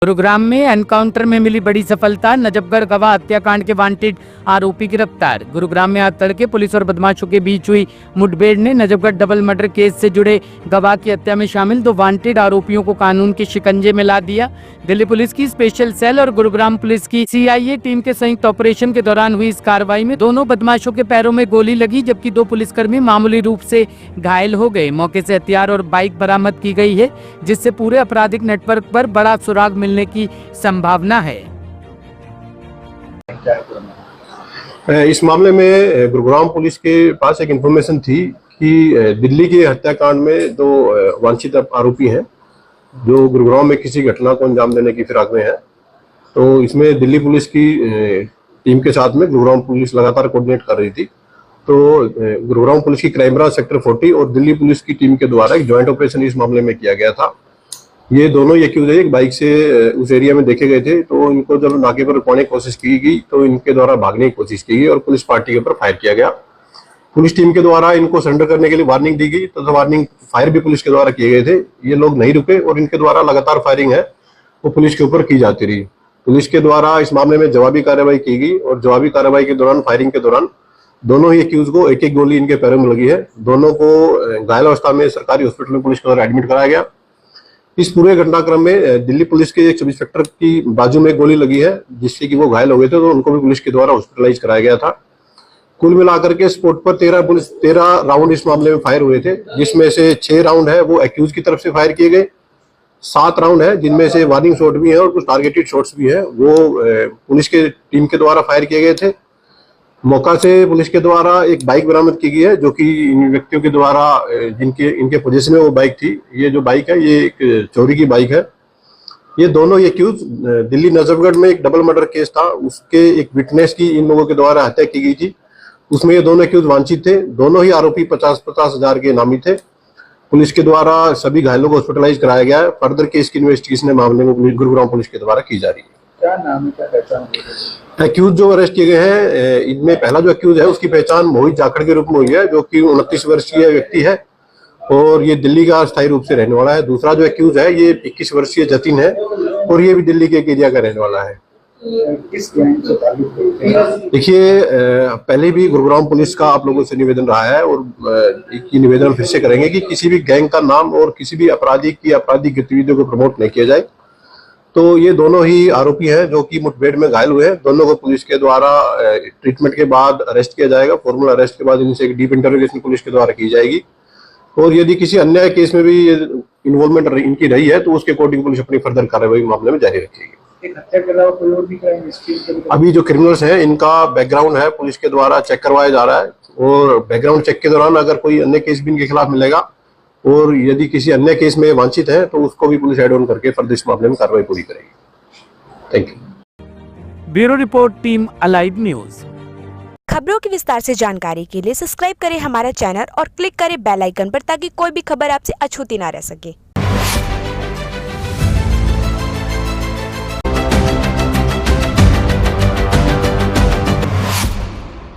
गुरुग्राम में एनकाउंटर में मिली बड़ी सफलता। नजफगढ़ गवाह हत्याकांड के वांटेड आरोपी गिरफ्तार। गुरुग्राम में आज तड़के पुलिस और बदमाशों के बीच हुई मुठभेड़ ने नजफगढ़ डबल मर्डर केस से जुड़े गवाह की हत्या में शामिल 2 वांटेड आरोपियों को कानून के शिकंजे में ला दिया। दिल्ली पुलिस की स्पेशल सेल और गुरुग्राम पुलिस की CIA टीम के संयुक्त ऑपरेशन के दौरान हुई इस कार्रवाई में दोनों बदमाशों के पैरों में गोली लगी, जबकि 2 पुलिसकर्मी मामूली रूप से घायल हो गए। मौके से हथियार और बाइक बरामद की गई है, जिससे पूरे आपराधिक नेटवर्क पर बड़ा सुराग मिलने की संभावना है। इस मामले में गुरुग्राम पुलिस के पास एक इंफॉर्मेशन थी कि दिल्ली के हत्याकांड में 2 वांछित आरोपी हैं जो गुरुग्राम में किसी घटना को अंजाम देने की फिराक में है। तो इसमें दिल्ली पुलिस की टीम के साथ में गुरुग्राम पुलिस लगातार कोऑर्डिनेट कर रही थी। तो गुरुग्राम पुलिस की क्राइम ब्रांच सेक्टर 40 और दिल्ली पुलिस की टीम के द्वारा एक ज्वाइंट ऑपरेशन इस मामले में किया गया था। ये दोनों एक्यूज एक बाइक से उस एरिया में देखे गए थे। तो इनको जब नाके पर रुकवाने की कोशिश की गई तो इनके द्वारा भागने की कोशिश की गई और पुलिस पार्टी के ऊपर फायर किया गया। पुलिस टीम के द्वारा इनको सरेंडर करने के लिए वार्निंग दी गई, तो वार्निंग फायर भी पुलिस के द्वारा किए गए थे। ये लोग नहीं रुके और इनके द्वारा लगातार फायरिंग है वो पुलिस के ऊपर की जाती रही। पुलिस के द्वारा इस मामले में जवाबी कार्रवाई की गई और जवाबी कार्रवाई के दौरान फायरिंग के दौरान दोनों ही एक्यूज को एक गोली इनके पैरों में लगी है। दोनों को घायल अवस्था में सरकारी हॉस्पिटल में पुलिस के द्वारा एडमिट कराया गया। इस पूरे घटनाक्रम में दिल्ली पुलिस के एक सब इंस्पेक्टर की बाजू में गोली लगी है, जिससे कि वो घायल हो गए थे। तो उनको भी पुलिस के द्वारा हॉस्पिटलाइज कराया गया था। कुल मिलाकर के स्पॉट पर 13 राउंड इस मामले में फायर हुए थे, जिसमें से 6 राउंड है वो एक्यूज की तरफ से फायर किए गए। 7 राउंड है जिनमें से वार्निंग शॉट भी है और कुछ टारगेटेड शॉट्स भी है वो पुलिस के टीम के द्वारा फायर किए गए थे। मौका से पुलिस के द्वारा एक बाइक बरामद की गई है, जो कि इन व्यक्तियों के द्वारा इनके पोजीशन में वो बाइक थी। ये जो बाइक है ये एक चोरी की बाइक है। ये दोनों एक्यूज दिल्ली नजफगढ़ में एक डबल मर्डर केस था, उसके एक विटनेस की इन लोगों के द्वारा हत्या की गई थी। उसमें ये दोनों एक्यूज वांछित थे। दोनों ही आरोपी 50-50 हजार के इनामी थे। पुलिस के द्वारा सभी घायलों को हॉस्पिटलाइज कराया गया है। फर्दर केस की इन्वेस्टिगेशन मामले में गुरुग्राम पुलिस के द्वारा की जा रही है। क्या नाम है, क्या पहचान? एक्यूज जो अरेस्ट किए गए हैं इनमें पहला जो एक्यूज है उसकी पहचान मोहित जाखड़ के रूप में हुई है, जो कि 29 वर्षीय व्यक्ति है और ये दिल्ली का स्थायी रूप से रहने वाला है। दूसरा जो एक्यूज है ये 21 वर्षीय जतिन है और ये भी दिल्ली के एक एरिया का रहने वाला है। किस गैंग से ताल्लुक है? देखिए, पहले भी गुरुग्राम पुलिस का आप लोगों से निवेदन रहा है और एक निवेदन फिर से करेंगे कि किसी भी गैंग का नाम और किसी भी अपराधी की आपराधिक गतिविधियों को प्रमोट नहीं किया जाए। तो ये दोनों ही आरोपी हैं जो कि मुठभेड़ में घायल हुए हैं। दोनों को पुलिस के द्वारा ट्रीटमेंट के बाद अरेस्ट किया जाएगा। फॉर्मल अरेस्ट के बाद इनसे एक डीप इंटरोगेशन पुलिस के द्वारा की जाएगी और यदि किसी अन्य केस में भी इन्वॉल्वमेंट इनकी रही है तो उसके अकॉर्डिंग पुलिस अपनी फर्दर कार्रवाई मामले में जारी रखेगी। एक हत्या के अलावा कोई और भी क्राइम हिस्ट्री? अभी जो क्रिमिनल्स हैं इनका बैकग्राउंड है पुलिस के द्वारा चेक करवाया जा रहा है और बैकग्राउंड चेक के दौरान अगर कोई अन्य केस भी इनके खिलाफ मिलेगा और यदि किसी अन्य केस में वांछित है तो उसको भी पुलिस एड ऑन करके फर्दर इस मामले में कार्रवाई पूरी करेगी। Thank you. Bureau report, team alive news. खबरों की विस्तार से जानकारी के लिए सब्सक्राइब करें हमारा चैनल और क्लिक करें बेल आइकन पर, ताकि कोई भी खबर आपसे अछूती ना रह सके।